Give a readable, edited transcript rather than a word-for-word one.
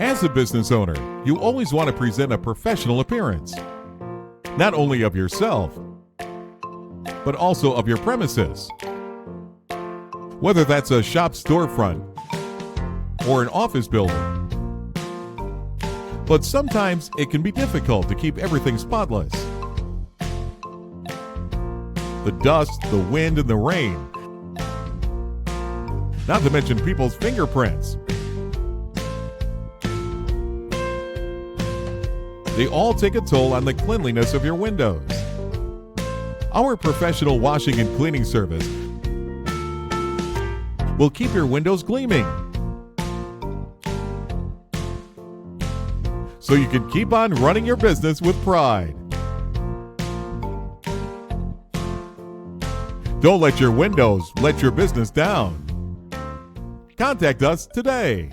As a business owner, you always want to present a professional appearance, not only of yourself, but also of your premises. Whether that's a shop storefront or an office building. But sometimes it can be difficult to keep everything spotless. The dust, the wind, and the rain. Not to mention people's fingerprints. They all take a toll on the cleanliness of your windows. Our professional washing and cleaning service will keep your windows gleaming, so you can keep on running your business with pride. Don't let your windows let your business down. Contact us today.